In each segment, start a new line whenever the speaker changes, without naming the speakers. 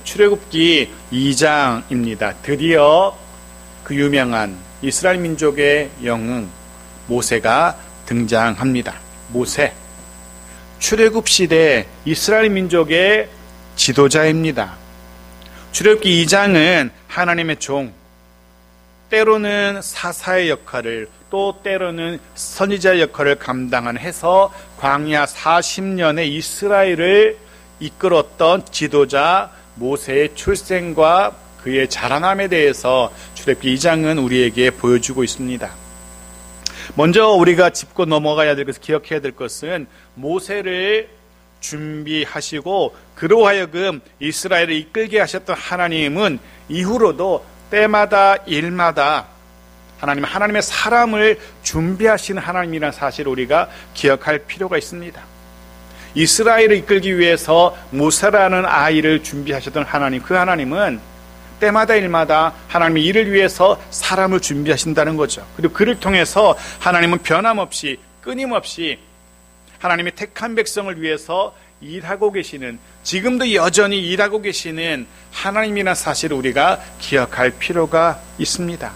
출애굽기 2장입니다. 드디어 그 유명한 이스라엘 민족의 영웅 모세가 등장합니다. 모세, 출애굽 시대 이스라엘 민족의 지도자입니다. 출애굽기 2장은 하나님의 종, 때로는 사사의 역할을, 또 때로는 선지자의 역할을 감당해서 광야 40년의 이스라엘을 이끌었던 지도자 모세의 출생과 그의 자라남에 대해서 출애굽기 2장은 우리에게 보여주고 있습니다. 먼저 우리가 짚고 넘어가야 될 것을 기억해야 될 것은 모세를 준비하시고 그로 하여금 이스라엘을 이끌게 하셨던 하나님은 이후로도 때마다 일마다 하나님의 사람을 준비하시는 하나님이라는 사실을 우리가 기억할 필요가 있습니다. 이스라엘을 이끌기 위해서 모세라는 아이를 준비하셨던 하나님, 그 하나님은 때마다 일마다 하나님의 일을 위해서 사람을 준비하신다는 거죠. 그리고 그를 통해서 하나님은 변함없이 끊임없이 하나님의 택한 백성을 위해서 일하고 계시는, 지금도 여전히 일하고 계시는 하나님이라는 사실을 우리가 기억할 필요가 있습니다.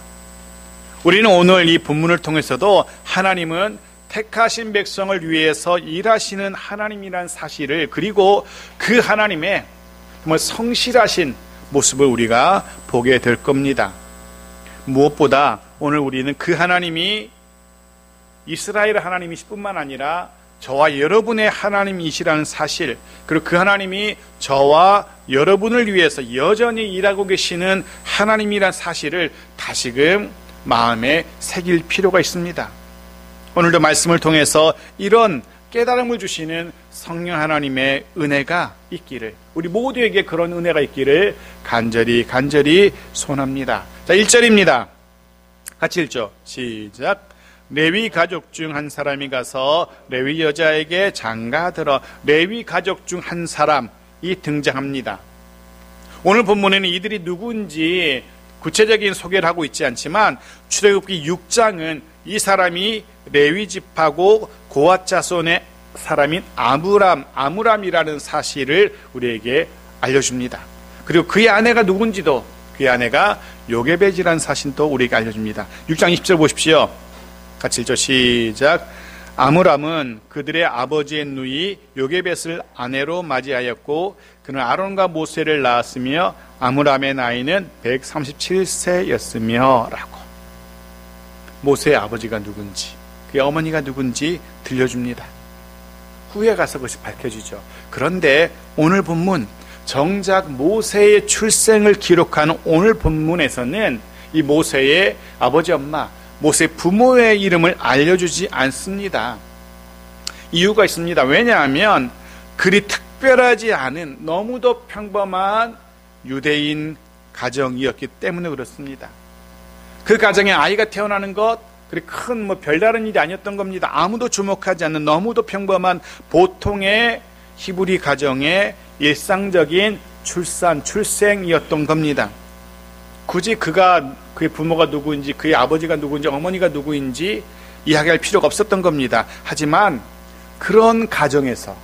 우리는 오늘 이 본문을 통해서도 하나님은 택하신 백성을 위해서 일하시는 하나님이라는 사실을, 그리고 그 하나님의 정말 성실하신 모습을 우리가 보게 될 겁니다. 무엇보다 오늘 우리는 그 하나님이 이스라엘 하나님이실 뿐만 아니라 저와 여러분의 하나님이시라는 사실, 그리고 그 하나님이 저와 여러분을 위해서 여전히 일하고 계시는 하나님이라는 사실을 다시금 마음에 새길 필요가 있습니다. 오늘도 말씀을 통해서 이런 깨달음을 주시는 성령 하나님의 은혜가 있기를, 우리 모두에게 그런 은혜가 있기를 간절히 소원합니다. 자, 1절입니다. 같이 읽죠. 시작. 레위 가족 중 한 사람이 가서 레위 여자에게 장가들어. 레위 가족 중 한 사람이 등장합니다. 오늘 본문에는 이들이 누구인지 구체적인 소개를 하고 있지 않지만 출애굽기 6장은 이 사람이 레위 집하고 고핫 자손의 사람인 아므람이라는 사실을 우리에게 알려줍니다. 그리고 그의 아내가 누군지도, 그의 아내가 요게벳이라는 사실도 우리에게 알려줍니다. 6장 20절 보십시오. 같이 읽죠. 시작. 아므람은 그들의 아버지의 누이 요게벳을 아내로 맞이하였고 그는 아론과 모세를 낳았으며 아므람의 나이는 137세였으며 라고. 모세의 아버지가 누군지, 그의 어머니가 누군지 들려줍니다. 후에 가서 그것이 밝혀지죠. 그런데 오늘 본문, 정작 모세의 출생을 기록하는 오늘 본문에서는 이 모세의 아버지, 엄마, 모세의 부모의 이름을 알려주지 않습니다. 이유가 있습니다. 왜냐하면 그리 특별하지 않은 너무도 평범한 유대인 가정이었기 때문에 그렇습니다. 그 가정에 아이가 태어나는 것, 그리 큰 별다른 일이 아니었던 겁니다. 아무도 주목하지 않는 너무도 평범한 보통의 히브리 가정의 일상적인 출생이었던 겁니다. 굳이 그의 부모가 누구인지, 그의 아버지가 누구인지, 어머니가 누구인지 이야기할 필요가 없었던 겁니다. 하지만 그런 가정에서,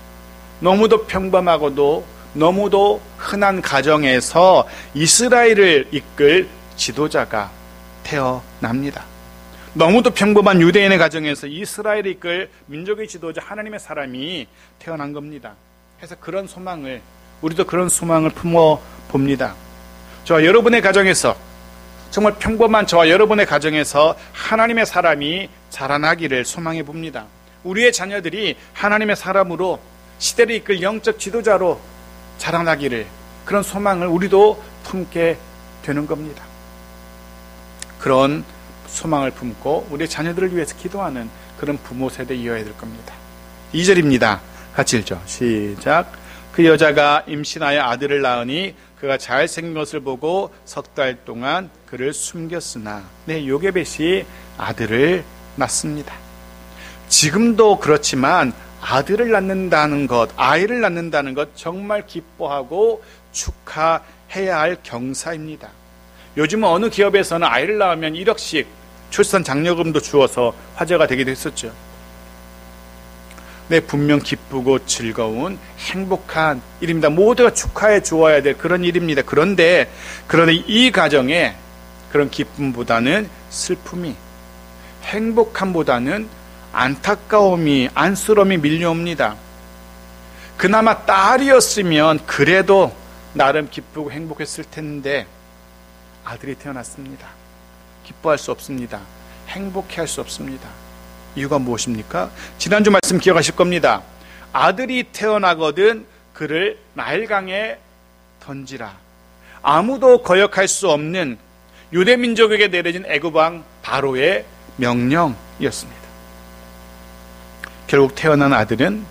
너무도 평범하고도 너무도 흔한 가정에서 이스라엘을 이끌 지도자가 태어납니다. 너무도 평범한 유대인의 가정에서 이스라엘을 이끌 민족의 지도자, 하나님의 사람이 태어난 겁니다. 그래서 그런 소망을, 우리도 그런 소망을 품어 봅니다. 저와 여러분의 가정에서, 정말 평범한 저와 여러분의 가정에서 하나님의 사람이 자라나기를 소망해 봅니다. 우리의 자녀들이 하나님의 사람으로 시대를 이끌 영적 지도자로 자라나기를, 그런 소망을 우리도 품게 되는 겁니다. 그런 소망을 품고 우리 자녀들을 위해서 기도하는 그런 부모 세대이어야 될 겁니다. 2절입니다. 같이 읽죠. 시작. 그 여자가 임신하여 아들을 낳으니 그가 잘생긴 것을 보고 석 달 동안 그를 숨겼으나 요게벳이 아들을 낳습니다. 지금도 그렇지만 아들을 낳는다는 것, 아이를 낳는다는 것 정말 기뻐하고 축하해야 할 경사입니다. 요즘은 어느 기업에서는 아이를 낳으면 1억씩 출산 장려금도 주어서 화제가 되기도 했었죠. 네, 분명 기쁘고 즐거운 행복한 일입니다. 모두가 축하해 주어야 될 그런 일입니다. 그런데 이 가정에 그런 기쁨보다는 슬픔이, 행복함보다는 안타까움이, 안쓰러움이 밀려옵니다. 그나마 딸이었으면 그래도 나름 기쁘고 행복했을 텐데 아들이 태어났습니다. 기뻐할 수 없습니다. 행복해할 수 없습니다. 이유가 무엇입니까? 지난주 말씀 기억하실 겁니다. 아들이 태어나거든 그를 나일강에 던지라. 아무도 거역할 수 없는 유대 민족에게 내려진 애굽 왕 바로의 명령이었습니다. 결국 태어난 아들은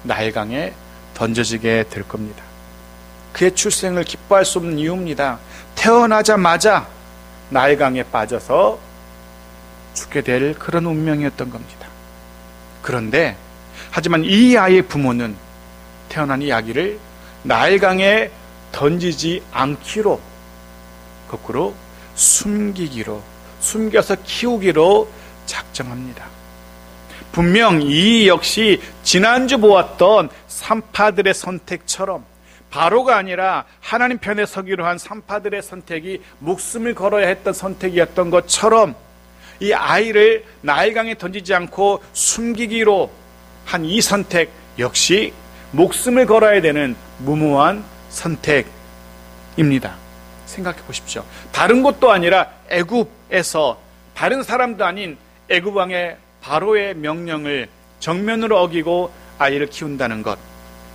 나일강에 던져지게 될 겁니다. 그의 출생을 기뻐할 수 없는 이유입니다. 태어나자마자 나일강에 빠져서 죽게 될 그런 운명이었던 겁니다. 그런데 하지만 이 아이의 부모는 태어난 이 아기를 나일강에 던지지 않기로, 거꾸로 숨겨서 키우기로 작정합니다. 분명 이 역시 지난주 보았던 산파들의 선택처럼 바로가 아니라 하나님 편에 서기로 한 산파들의 선택이 목숨을 걸어야 했던 선택이었던 것처럼 이 아이를 나일강에 던지지 않고 숨기기로 한 이 선택 역시 목숨을 걸어야 되는 무모한 선택입니다. 생각해 보십시오. 다른 곳도 아니라 애굽에서 다른 사람도 아닌 애굽 왕의 바로의 명령을 정면으로 어기고 아이를 키운다는 것,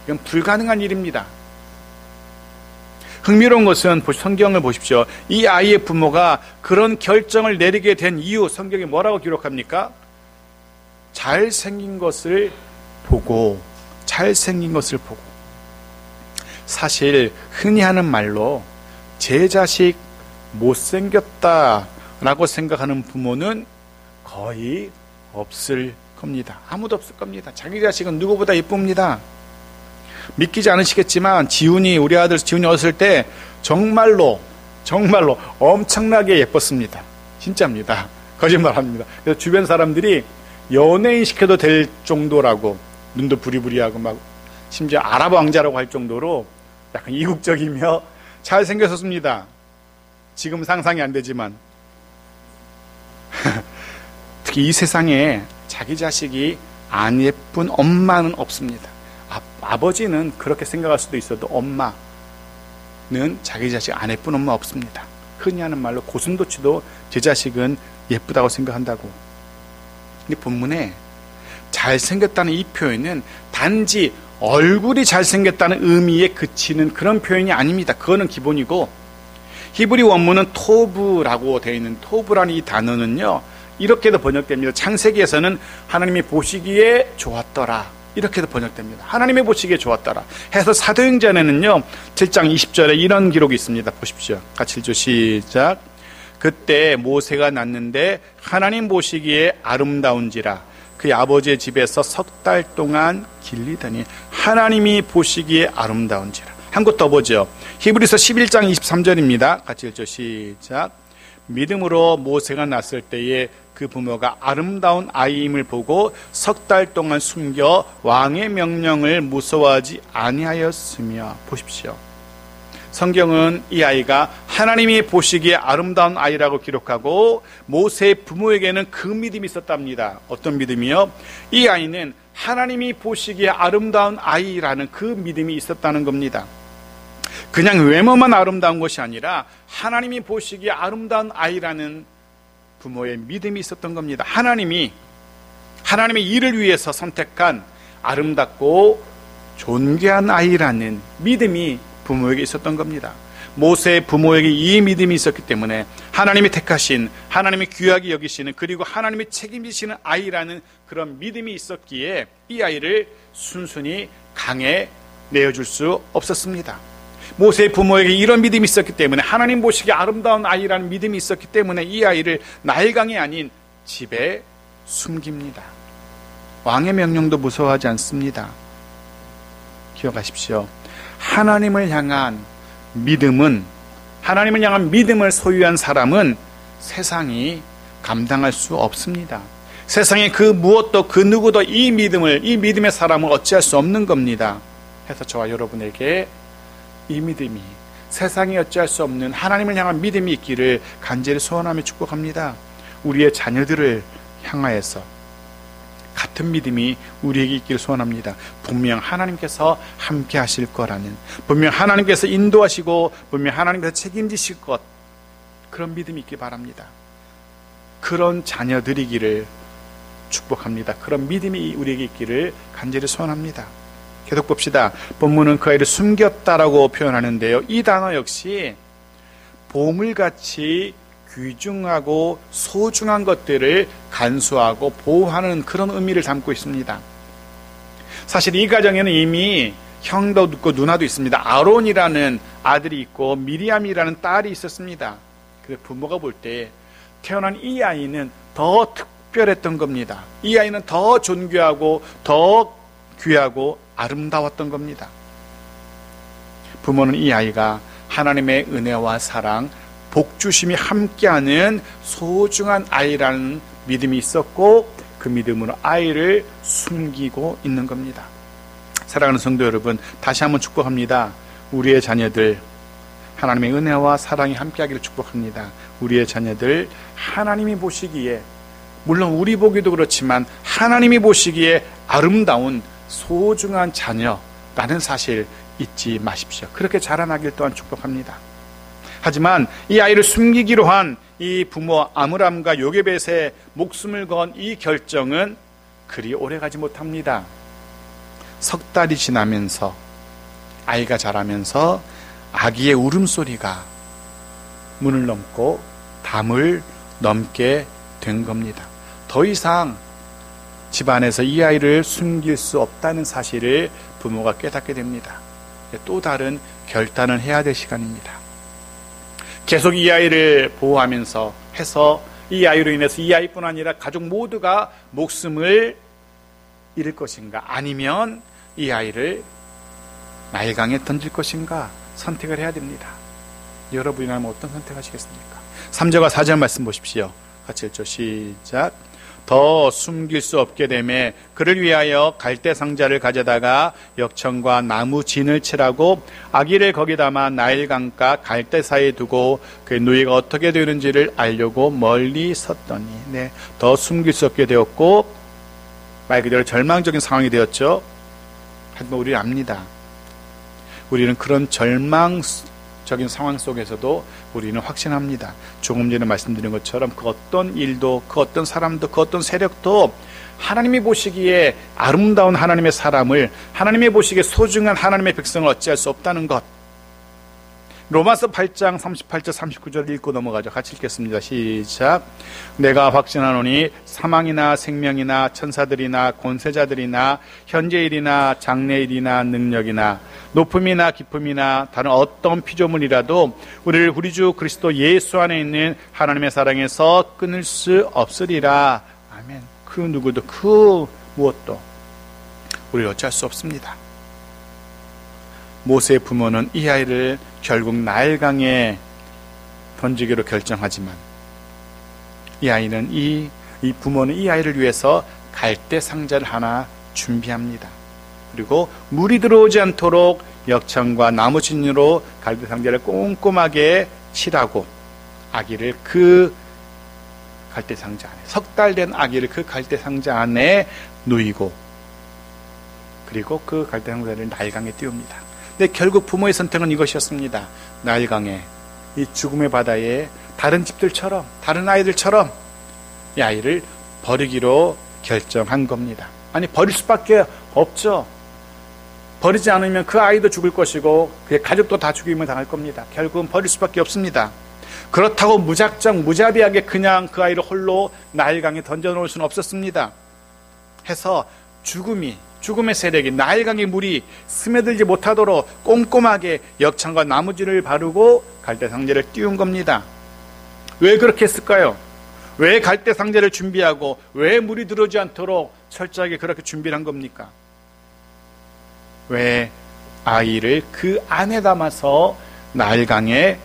이건 불가능한 일입니다. 흥미로운 것은 성경을 보십시오. 이 아이의 부모가 그런 결정을 내리게 된 이유, 성경이 뭐라고 기록합니까? 잘생긴 것을 보고. 사실 흔히 하는 말로 제 자식 못생겼다라고 생각하는 부모는 거의 없을 겁니다. 아무도 없을 겁니다. 자기 자식은 누구보다 예쁩니다. 믿기지 않으시겠지만 우리 아들 지훈이 어렸을 때 정말로 엄청나게 예뻤습니다. 진짜입니다. 거짓말합니다. 그래서 주변 사람들이 연예인 시켜도 될 정도라고, 눈도 부리부리하고 막 심지어 아랍 왕자라고 할 정도로 약간 이국적이며 잘생겼었습니다. 지금 상상이 안 되지만 특히 이 세상에 자기 자식이 안 예쁜 엄마는 없습니다. 아버지는 그렇게 생각할 수도 있어도 엄마는 자기 자식 안 예쁜 엄마 없습니다. 흔히 하는 말로 고슴도치도 제 자식은 예쁘다고 생각한다고. 근데 본문에 잘생겼다는 이 표현은 단지 얼굴이 잘생겼다는 의미에 그치는 그런 표현이 아닙니다. 그거는 기본이고, 히브리 원문은 토브라고 되어 있는 토브라는 이 단어는요, 이렇게도 번역됩니다. 창세기에서는 하나님이 보시기에 좋았더라, 이렇게도 번역됩니다. 하나님이 보시기에 좋았더라 해서 사도행전에는요 7장 20절에 이런 기록이 있습니다. 보십시오. 같이 읽죠. 시작. 그때 모세가 낳는데 하나님 보시기에 아름다운지라 그의 아버지의 집에서 석 달 동안 길리더니 하나님이 보시기에 아름다운지라. 한 곳 더 보죠. 히브리서 11장 23절입니다. 같이 읽죠. 시작. 믿음으로 모세가 낳았을 때에 그 부모가 아름다운 아이임을 보고 석 달 동안 숨겨 왕의 명령을 무서워하지 아니하였으며. 보십시오. 성경은 이 아이가 하나님이 보시기에 아름다운 아이라고 기록하고 모세의 부모에게는 그 믿음이 있었답니다. 어떤 믿음이요? 이 아이는 하나님이 보시기에 아름다운 아이라는 그 믿음이 있었다는 겁니다. 그냥 외모만 아름다운 것이 아니라 하나님이 보시기에 아름다운 아이라는 부모의 믿음이 있었던 겁니다. 하나님의 일을 위해서 선택한 아름답고 존귀한 아이라는 믿음이 부모에게 있었던 겁니다. 모세의 부모에게 이 믿음이 있었기 때문에 하나님이 택하신, 하나님이 귀하게 여기시는, 그리고 하나님이 책임지시는 아이라는 그런 믿음이 있었기에 이 아이를 순순히 강에 내어줄 수 없었습니다. 모세의 부모에게 이런 믿음이 있었기 때문에, 하나님 보시기에 아름다운 아이라는 믿음이 있었기 때문에 이 아이를 나일강이 아닌 집에 숨깁니다. 왕의 명령도 무서워하지 않습니다. 기억하십시오. 하나님을 향한 믿음을 소유한 사람은 세상이 감당할 수 없습니다. 세상에 그 무엇도 그 누구도 이 믿음의 사람을 어찌할 수 없는 겁니다. 해서 저와 여러분에게 이 믿음이, 세상이 어찌할 수 없는 하나님을 향한 믿음이 있기를 간절히 소원하며 축복합니다. 우리의 자녀들을 향하여서 같은 믿음이 우리에게 있기를 소원합니다. 분명 하나님께서 함께 하실 거라는, 분명 하나님께서 인도하시고 분명 하나님께서 책임지실 것, 그런 믿음이 있기 바랍니다. 그런 자녀들이기를 축복합니다. 그런 믿음이 우리에게 있기를 간절히 소원합니다. 계속 봅시다. 본문은 그 아이를 숨겼다라고 표현하는데요, 이 단어 역시 보물같이 귀중하고 소중한 것들을 간수하고 보호하는 그런 의미를 담고 있습니다. 사실 이 가정에는 이미 형도 있고 누나도 있습니다. 아론이라는 아들이 있고 미리암이라는 딸이 있었습니다. 그래서 부모가 볼 때 태어난 이 아이는 더 특별했던 겁니다. 이 아이는 더 존귀하고 더 귀하고 아름다웠던 겁니다. 부모는 이 아이가 하나님의 은혜와 사랑, 복주심이 함께하는 소중한 아이라는 믿음이 있었고, 그 믿음으로 아이를 숨기고 있는 겁니다. 사랑하는 성도 여러분, 다시 한번 축복합니다. 우리의 자녀들 하나님의 은혜와 사랑이 함께하기를 축복합니다. 우리의 자녀들 하나님이 보시기에, 물론 우리 보기도 그렇지만 하나님이 보시기에 아름다운 소중한 자녀라는 사실 잊지 마십시오. 그렇게 자라나길 또한 축복합니다. 하지만 이 아이를 숨기기로 한 이 부모 아므람과 요게벳의 목숨을 건 이 결정은 그리 오래가지 못합니다. 석 달이 지나면서 아이가 자라면서 아기의 울음소리가 문을 넘고 담을 넘게 된 겁니다. 더 이상 집안에서 이 아이를 숨길 수 없다는 사실을 부모가 깨닫게 됩니다. 또 다른 결단을 해야 될 시간입니다. 계속 이 아이를 보호하면서 해서 이 아이로 인해서 이 아이뿐 아니라 가족 모두가 목숨을 잃을 것인가, 아니면 이 아이를 나일강에 던질 것인가 선택을 해야 됩니다. 여러분이라면 어떤 선택하시겠습니까? 3절과 4절 말씀 보십시오. 같이 읽죠. 시작. 더 숨길 수 없게 되매 그를 위하여 갈대 상자를 가져다가 역청과 나무 진을 칠하고 아기를 거기 담아 나일강가 갈대 사이에 두고 그의 누이가 어떻게 되는지를 알려고 멀리 섰더니, 더 숨길 수 없게 되었고 말 그대로 절망적인 상황이 되었죠. 하지만 우리는 압니다. 우리는 그런 절망적인 상황 속에서도 우리는 확신합니다. 조금 전에 말씀드린 것처럼 그 어떤 일도, 그 어떤 사람도, 그 어떤 세력도 하나님이 보시기에 아름다운 하나님의 사람을, 하나님이 보시기에 소중한 하나님의 백성을 어찌할 수 없다는 것. 로마서 8장 38절 39절 읽고 넘어가죠. 같이 읽겠습니다. 시작. 내가 확신하노니 사망이나 생명이나 천사들이나 권세자들이나 현재일이나 장래일이나 능력이나 높음이나 깊음이나 다른 어떤 피조물이라도 우리를 우리 주 그리스도 예수 안에 있는 하나님의 사랑에서 끊을 수 없으리라. 아멘. 그 누구도 그 무엇도 우리를 어찌할 수 없습니다. 모세의 부모는 이 아이를 결국 나일강에 던지기로 결정하지만 이 부모는 이 아이를 위해서 갈대 상자를 하나 준비합니다. 그리고 물이 들어오지 않도록 역청과 나무진으로 갈대 상자를 꼼꼼하게 칠하고 아기를 그 갈대 상자 안에, 석 달 된 아기를 그 갈대 상자 안에 누이고, 그리고 그 갈대 상자를 나일강에 띄웁니다. 근데 결국 부모의 선택은 이것이었습니다. 나일강에, 이 죽음의 바다에 다른 집들처럼, 다른 아이들처럼 이 아이를 버리기로 결정한 겁니다. 아니, 버릴 수밖에 없죠. 버리지 않으면 그 아이도 죽을 것이고 그의 가족도 다 죽임을 당할 겁니다. 결국은 버릴 수밖에 없습니다. 그렇다고 무작정 무자비하게 그냥 그 아이를 홀로 나일강에 던져놓을 수는 없었습니다. 해서 죽음의 세력이 나일강의 물이 스며들지 못하도록 꼼꼼하게 역청과 나무진을 바르고 갈대 상자를 띄운 겁니다. 왜 그렇게 했을까요? 왜 갈대 상자를 준비하고 왜 물이 들어오지 않도록 철저하게 그렇게 준비를 한 겁니까? 왜 아이를 그 안에 담아서 나일강에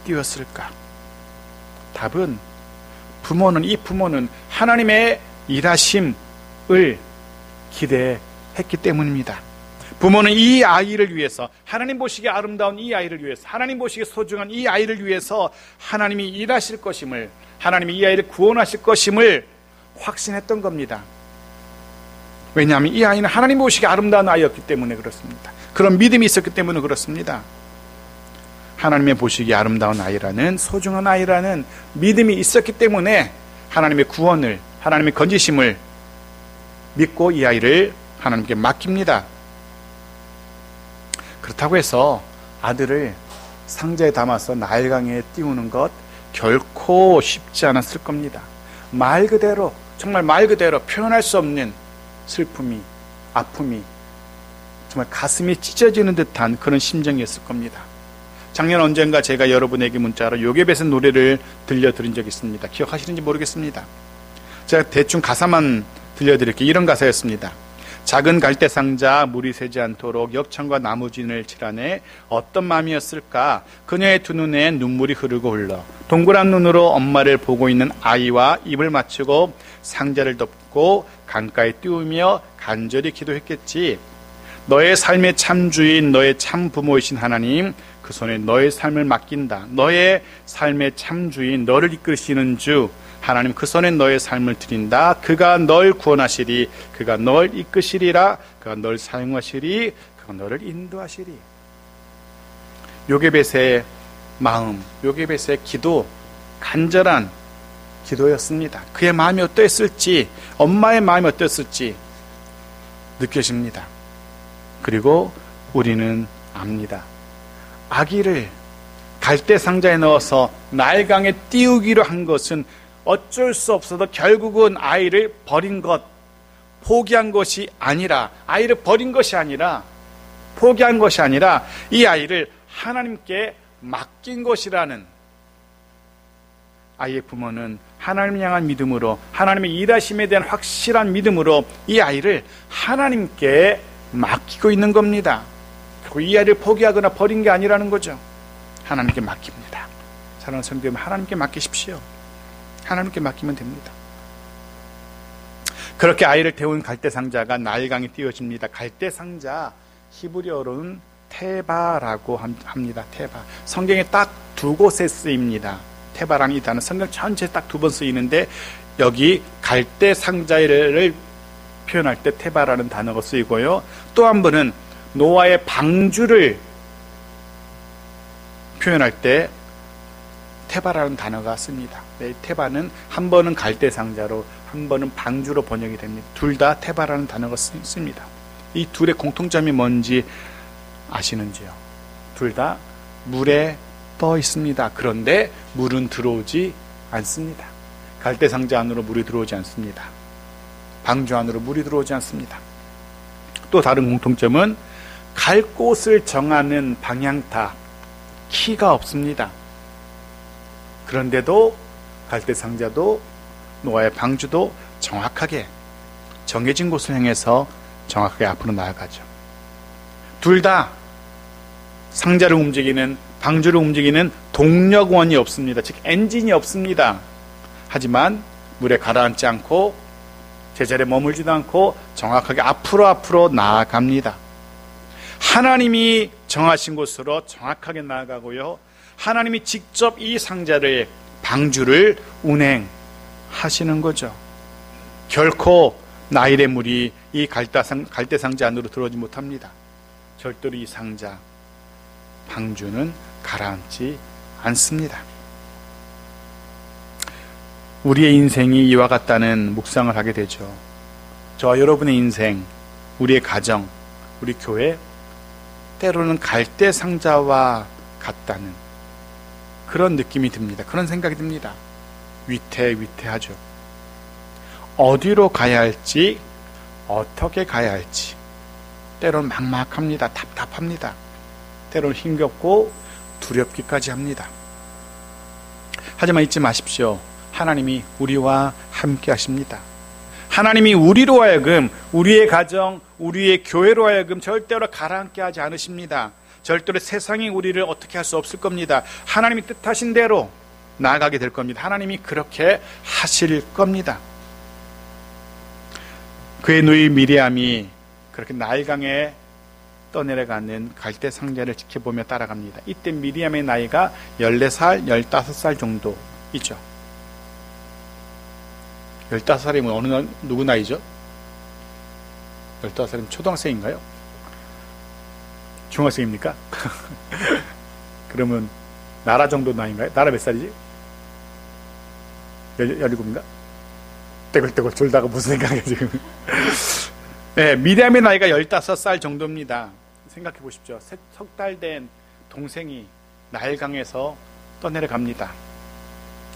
띄웠을까? 답은 이 부모는 하나님의 일하심을 기대했기 때문입니다. 부모는 이 아이를 위해서, 하나님 보시기에 아름다운 이 아이를 위해서, 하나님 보시기에 소중한 이 아이를 위해서 하나님이 일하실 것임을, 하나님이 이 아이를 구원하실 것임을 확신했던 겁니다. 왜냐하면 이 아이는 하나님 보시기에 아름다운 아이였기 때문에 그렇습니다. 그런 믿음이 있었기 때문에 그렇습니다. 하나님의 보시기에 아름다운 아이라는, 소중한 아이라는 믿음이 있었기 때문에 하나님의 구원을, 하나님의 건지심을 믿고 이 아이를 하나님께 맡깁니다. 그렇다고 해서 아들을 상자에 담아서 나일강에 띄우는 것 결코 쉽지 않았을 겁니다. 말 그대로, 정말 말 그대로 표현할 수 없는 슬픔이, 아픔이, 정말 가슴이 찢어지는 듯한 그런 심정이었을 겁니다. 작년 언젠가 제가 여러분에게 문자로 요괴벳의 노래를 들려드린 적이 있습니다. 기억하시는지 모르겠습니다. 제가 대충 가사만 들려드릴게요. 이런 가사였습니다. 작은 갈대상자, 물이 새지 않도록 역청과 나무진을 칠하네. 어떤 마음이었을까? 그녀의 두 눈에 눈물이 흐르고 흘러 동그란 눈으로 엄마를 보고 있는 아이와 입을 맞추고 상자를 덮고 강가에 띄우며 간절히 기도했겠지. 너의 삶의 참 주인, 너의 참 부모이신 하나님, 그 손에 너의 삶을 맡긴다. 너의 삶의 참 주인, 너를 이끄시는 주 하나님, 그 손에 너의 삶을 드린다. 그가 널 구원하시리, 그가 널 이끄시리라, 그가 널 사용하시리, 그가 너를 인도하시리. 요게벳의 마음, 요게벳의 기도, 간절한 기도였습니다. 그의 마음이 어떠했을지, 엄마의 마음이 어떠했을지 느껴집니다. 그리고 우리는 압니다. 아기를 갈대상자에 넣어서 나일강에 띄우기로 한 것은 어쩔 수 없어도 결국은 아이를 버린 것, 포기한 것이 아니라, 아이를 버린 것이 아니라, 포기한 것이 아니라 이 아이를 하나님께 맡긴 것이라는, 아이의 부모는 하나님을 향한 믿음으로, 하나님의 일하심에 대한 확실한 믿음으로 이 아이를 하나님께 맡기고 있는 겁니다. 그리고 이 아이를 포기하거나 버린 게 아니라는 거죠. 하나님께 맡깁니다. 사랑하는 성도 여러분, 하나님께 맡기십시오. 하나님께 맡기면 됩니다. 그렇게 아이를 태운 갈대상자가 나일강에 띄워집니다. 갈대상자, 히브리어로는 테바라고 합니다. 테바. 성경에 딱 두 곳에 쓰입니다. 테바라는 이 단어 성경 전체에 딱 두 번 쓰이는데, 여기 갈대상자를 표현할 때 테바라는 단어가 쓰이고요, 또 한 번은 노아의 방주를 표현할 때 테바라는 단어가 씁니다. 네, 테바는 한 번은 갈대상자로, 한 번은 방주로 번역이 됩니다. 둘 다 테바라는 단어가 씁니다. 이 둘의 공통점이 뭔지 아시는지요? 둘 다 물에 떠 있습니다. 그런데 물은 들어오지 않습니다. 갈대상자 안으로 물이 들어오지 않습니다. 방주 안으로 물이 들어오지 않습니다. 또 다른 공통점은 갈 곳을 정하는 방향타, 키가 없습니다. 그런데도 갈대상자도 노아의 방주도 정확하게 정해진 곳을 향해서 정확하게 앞으로 나아가죠. 둘 다 상자를 움직이는, 방주를 움직이는 동력원이 없습니다. 즉 엔진이 없습니다. 하지만 물에 가라앉지 않고 제자리에 머물지도 않고 정확하게 앞으로 나아갑니다. 하나님이 정하신 곳으로 정확하게 나아가고요, 하나님이 직접 이 상자를, 방주를 운행하시는 거죠. 결코 나일의 물이 이 갈대상자 안으로 들어오지 못합니다. 절대로 이 상자, 방주는 가라앉지 않습니다. 우리의 인생이 이와 같다는 묵상을 하게 되죠. 저와 여러분의 인생, 우리의 가정, 우리 교회, 때로는 갈대상자와 같다는 그런 느낌이 듭니다. 그런 생각이 듭니다. 위태하죠. 어디로 가야 할지, 어떻게 가야 할지, 때로는 막막합니다. 답답합니다. 때로는 힘겹고 두렵기까지 합니다. 하지만 잊지 마십시오. 하나님이 우리와 함께 하십니다. 하나님이 우리로 하여금, 우리의 가정, 우리의 교회로 하여금 절대로 가라앉게 하지 않으십니다. 절대로 세상이 우리를 어떻게 할 수 없을 겁니다. 하나님이 뜻하신 대로 나아가게 될 겁니다. 하나님이 그렇게 하실 겁니다. 그의 누이 미리암이 그렇게 나일강에 떠내려가는 갈대 상자를 지켜보며 따라갑니다. 이때 미리암의 나이가 14살, 15살 정도 있죠. 15살이면 누구 나이죠? 15살이면 초등학생인가요? 중학생입니까? 그러면 나라 정도 나이인가요? 나라 몇 살이지? 17인가? 떼굴떼굴 졸다가 무슨 생각이에요 지금? 네, 미리암의 나이가 15살 정도입니다. 생각해 보십시오. 석 달 된 동생이 나일강에서 떠내려갑니다.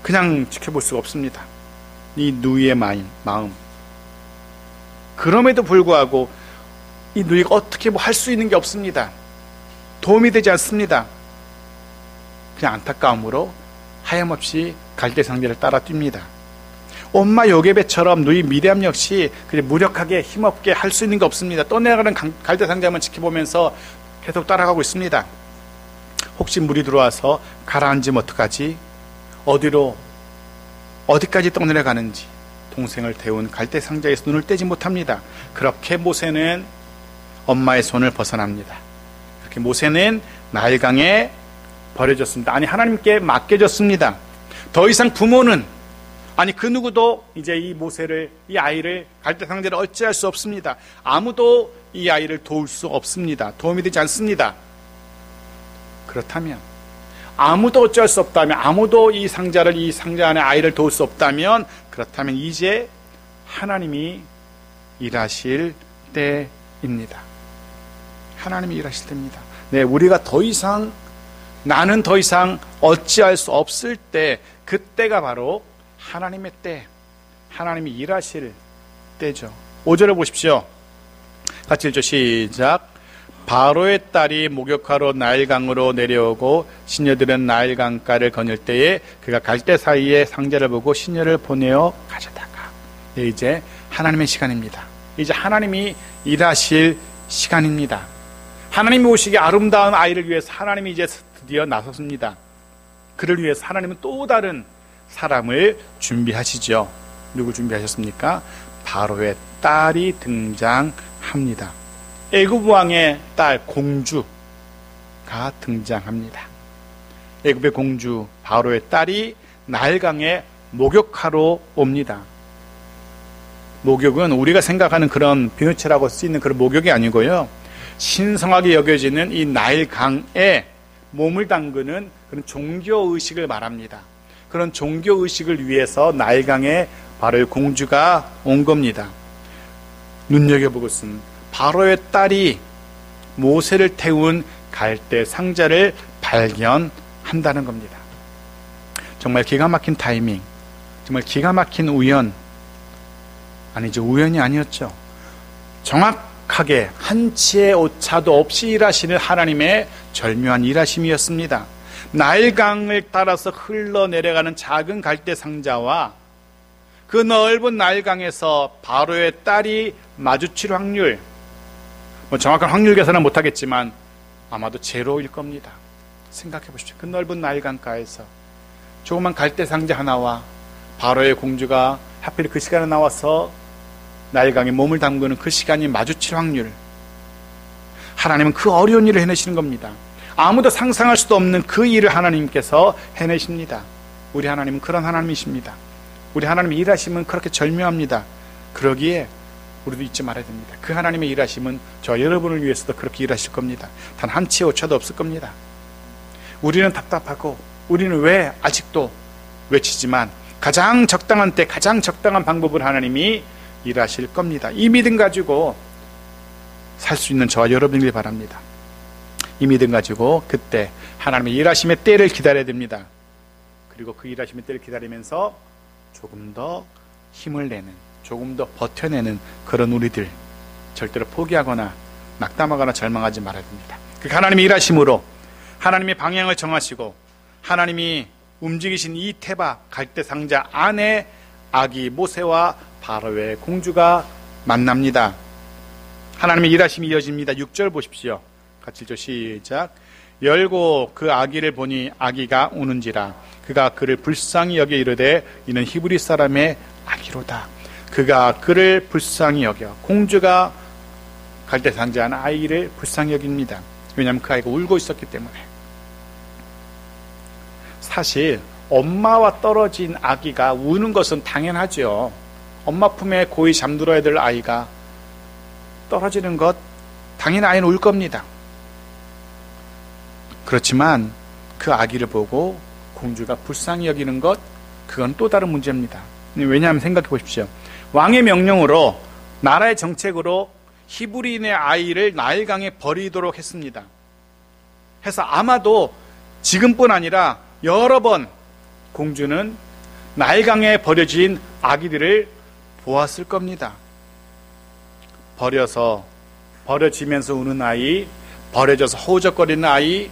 그냥 지켜볼 수가 없습니다. 이 누이의 마음. 그럼에도 불구하고 이 누이가 어떻게 뭐 할 수 있는 게 없습니다. 도움이 되지 않습니다. 그냥 안타까움으로 하염없이 갈대 상자를 따라 뜁니다. 엄마 요게벳처럼 누이 미리암 역시 무력하게 힘없게 할 수 있는 게 없습니다. 떠내려가는 갈대 상자만 지켜보면서 계속 따라가고 있습니다. 혹시 물이 들어와서 가라앉으면 어떡하지? 어디까지 떠내려가는지 동생을 태운 갈대 상자에서 눈을 떼지 못합니다. 그렇게 모세는 엄마의 손을 벗어납니다. 그렇게 모세는 나일강에 버려졌습니다. 아니, 하나님께 맡겨졌습니다. 더 이상 부모는, 아니 그 누구도 이제 이 아이를 갈대 상자를 어찌할 수 없습니다. 아무도 이 아이를 도울 수 없습니다. 도움이 되지 않습니다. 그렇다면, 아무도 어찌할 수 없다면, 아무도 이 상자 안에 아이를 도울 수 없다면, 그렇다면 이제 하나님이 일하실 때입니다. 하나님이 일하실 때입니다. 네, 우리가 나는 더 이상 어찌할 수 없을 때, 그때가 바로 하나님의 때, 하나님이 일하실 때죠. 5절을 보십시오. 같이 읽죠. 시작. 바로의 딸이 목욕하러 나일강으로 내려오고 시녀들은 나일강가를 거닐 때에 그가 갈대 사이에 상자를 보고 시녀를 보내어 가져다가. 네, 이제 하나님의 시간입니다. 이제 하나님이 일하실 시간입니다. 하나님이 오시기 아름다운 아이를 위해서 하나님이 이제 드디어 나섰습니다. 그를 위해서 하나님은 또 다른 사람을 준비하시죠. 누구 준비하셨습니까? 바로의 딸이 등장합니다. 애굽 왕의 딸 공주가 등장합니다. 애굽의 공주 바로의 딸이 나일강에 목욕하러 옵니다. 목욕은 우리가 생각하는 그런 비누칠하고 쓰이는 그런 목욕이 아니고요, 신성하게 여겨지는 이 나일강에 몸을 담그는 그런 종교의식을 말합니다. 그런 종교의식을 위해서 나일강에 바로의 공주가 온 겁니다. 눈여겨보것은 바로의 딸이 모세를 태운 갈대 상자를 발견한다는 겁니다. 정말 기가 막힌 타이밍, 정말 기가 막힌 우연이 아니었죠. 정확하게 한치의 오차도 없이 일하시는 하나님의 절묘한 일하심이었습니다. 나일강을 따라서 흘러내려가는 작은 갈대 상자와 그 넓은 나일강에서 바로의 딸이 마주칠 확률, 정확한 확률 계산은 못하겠지만 아마도 제로일 겁니다. 생각해 보십시오. 그 넓은 나일강가에서 조그만 갈대 상자 하나와 바로의 공주가 하필 그 시간에 나와서 나일강에 몸을 담그는 그 시간이 마주칠 확률, 하나님은 그 어려운 일을 해내시는 겁니다. 아무도 상상할 수도 없는 그 일을 하나님께서 해내십니다. 우리 하나님은 그런 하나님이십니다. 우리 하나님의 일하심은 그렇게 절묘합니다. 그러기에 우리도 잊지 말아야 됩니다. 그 하나님의 일하심은 저 여러분을 위해서도 그렇게 일하실 겁니다. 단 한치의 오차도 없을 겁니다. 우리는 답답하고 우리는 왜 아직도 외치지만 가장 적당한 때 가장 적당한 방법을 하나님이 일하실 겁니다. 이 믿음 가지고 살 수 있는 저와 여러분들이 바랍니다. 이 믿음 가지고 그때 하나님의 일하심의 때를 기다려야 됩니다. 그리고 그 일하심의 때를 기다리면서 조금 더 힘을 내는, 조금 더 버텨내는 그런 우리들, 절대로 포기하거나 낙담하거나 절망하지 말아야 됩니다. 그 하나님의 일하심으로 하나님의 방향을 정하시고 하나님이 움직이신 이 테바 갈대 상자 안에 아기 모세와 바로의 공주가 만납니다. 하나님의 일하심이 이어집니다. 6절 보십시오. 같이 읽죠. 시작. 열고 그 아기를 보니 아기가 우는지라 그가 그를 불쌍히 여겨 이르되 이는 히브리 사람의 아기로다. 그가 그를 불쌍히 여겨 공주가 갈대상자한 아이를 불쌍히 여깁니다. 왜냐하면 그 아이가 울고 있었기 때문에. 사실 엄마와 떨어진 아기가 우는 것은 당연하죠. 엄마 품에 고이 잠들어야 될 아이가 떨어지는 것 당연히 아이는 울 겁니다. 그렇지만 그 아기를 보고 공주가 불쌍히 여기는 것, 그건 또 다른 문제입니다. 왜냐하면 생각해 보십시오. 왕의 명령으로, 나라의 정책으로 히브리인의 아이를 나일강에 버리도록 했습니다. 해서 아마도 지금뿐 아니라 여러 번 공주는 나일강에 버려진 아기들을 보았을 겁니다. 버려지면서 우는 아이, 버려져서 허우적거리는 아이,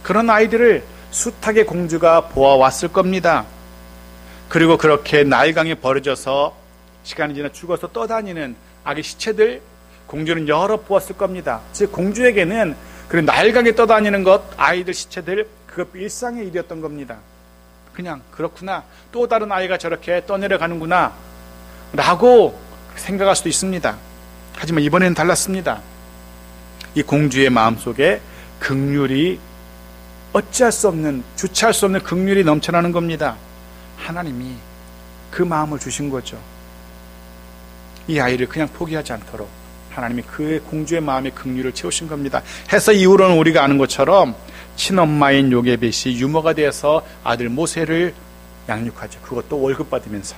그런 아이들을 숱하게 공주가 보아왔을 겁니다. 그리고 그렇게 나일강에 버려져서 시간이 지나 죽어서 떠다니는 아기 시체들, 공주는 여러 보았을 겁니다. 즉 공주에게는 그 나일강에 떠다니는 것, 아이들 시체들, 그것 일상의 일이었던 겁니다. 그냥 그렇구나, 또 다른 아이가 저렇게 떠내려가는구나 라고 생각할 수도 있습니다. 하지만 이번에는 달랐습니다. 이 공주의 마음속에 긍휼이, 어찌할 수 없는, 주체할 수 없는 긍휼이 넘쳐나는 겁니다. 하나님이 그 마음을 주신 거죠. 이 아이를 그냥 포기하지 않도록 하나님이 그 공주의 마음에 긍휼을 채우신 겁니다. 해서 이후로는 우리가 아는 것처럼 친엄마인 요게벳이 유모가 되어서 아들 모세를 양육하죠. 그것도 월급 받으면서.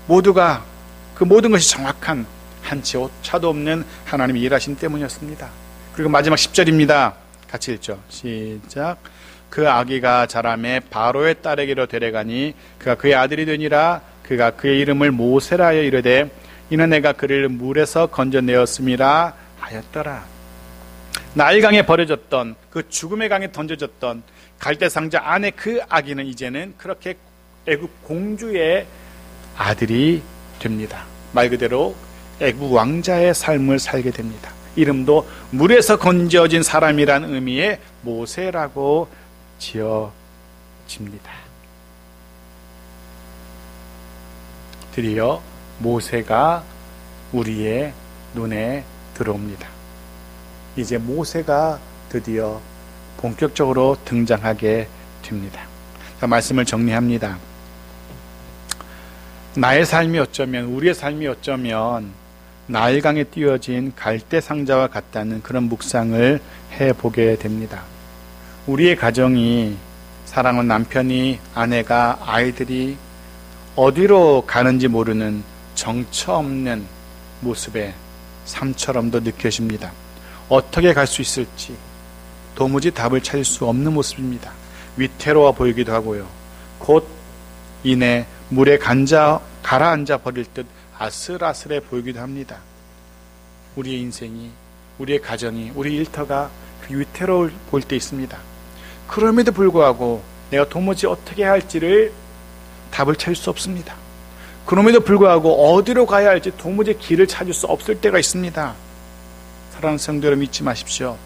모두가 그 모든 것이 정확한 한치 오차도 없는 하나님이 일하신 때문이었습니다. 그리고 마지막 10절입니다. 같이 읽죠. 시작. 그 아기가 자라매 바로의 딸에게로 데려가니 그가 그의 아들이 되니라. 그가 그의 이름을 모세라 하여 이르되 이는 내가 그를 물에서 건져내었음이라 하였더라. 나일강에 버려졌던, 그 죽음의 강에 던져졌던 갈대상자 안에 그 아기는 이제는 그렇게 애굽 공주의 아들이 됩니다. 말 그대로 애굽 왕자의 삶을 살게 됩니다. 이름도 물에서 건져진 사람이란 의미의 모세라고 지어집니다. 드디어 모세가 우리의 눈에 들어옵니다. 이제 모세가 드디어 본격적으로 등장하게 됩니다. 자, 말씀을 정리합니다. 나의 삶이 어쩌면, 우리의 삶이 어쩌면 나일강에 띄어진 갈대상자와 같다는 그런 묵상을 해보게 됩니다. 우리의 가정이, 사랑하는 남편이, 아내가, 아이들이 어디로 가는지 모르는 정처 없는 모습의 삶처럼도 느껴집니다. 어떻게 갈 수 있을지 도무지 답을 찾을 수 없는 모습입니다. 위태로워 보이기도 하고요. 곧 이내 물에 가라앉아 버릴 듯 아슬아슬해 보이기도 합니다. 우리의 인생이, 우리의 가정이, 우리 일터가 위태로울 보일 때 있습니다. 그럼에도 불구하고 내가 도무지 어떻게 해야 할지를 답을 찾을 수 없습니다. 그럼에도 불구하고 어디로 가야 할지 도무지 길을 찾을 수 없을 때가 있습니다. 사랑하는 성도 여러분, 잊지 마십시오.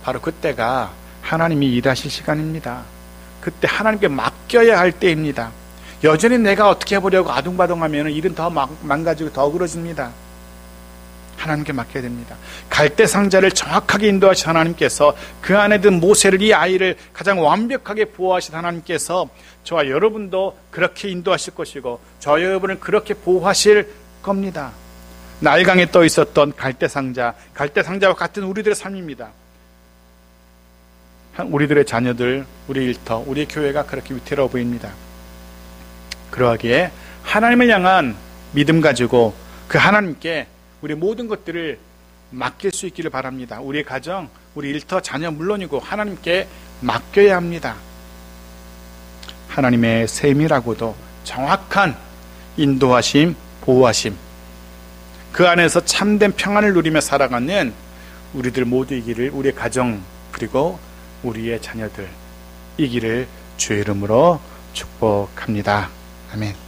바로 그때가 하나님이 일하실 시간입니다. 그때 하나님께 맡겨야 할 때입니다. 여전히 내가 어떻게 해보려고 아둥바둥하면 일은 더 망가지고 더 어그러집니다. 하나님께 맡겨야 됩니다. 갈대상자를 정확하게 인도하신 하나님께서, 그 안에 든 모세를, 이 아이를 가장 완벽하게 보호하신 하나님께서 저와 여러분도 그렇게 인도하실 것이고 저와 여러분을 그렇게 보호하실 겁니다. 나일강에 떠 있었던 갈대상자와 같은 우리들의 삶입니다. 우리들의 자녀들, 우리 일터, 우리 교회가 그렇게 위태로워 보입니다. 그러하기에 하나님을 향한 믿음 가지고 그 하나님께 우리 모든 것들을 맡길 수 있기를 바랍니다. 우리의 가정, 우리 일터, 자녀 물론이고 하나님께 맡겨야 합니다. 하나님의 세밀하고도 정확한 인도하심, 보호하심, 그 안에서 참된 평안을 누리며 살아가는 우리들 모두이기를, 우리의 가정 그리고 우리의 자녀들 이기를 주의 이름으로 축복합니다. 아멘.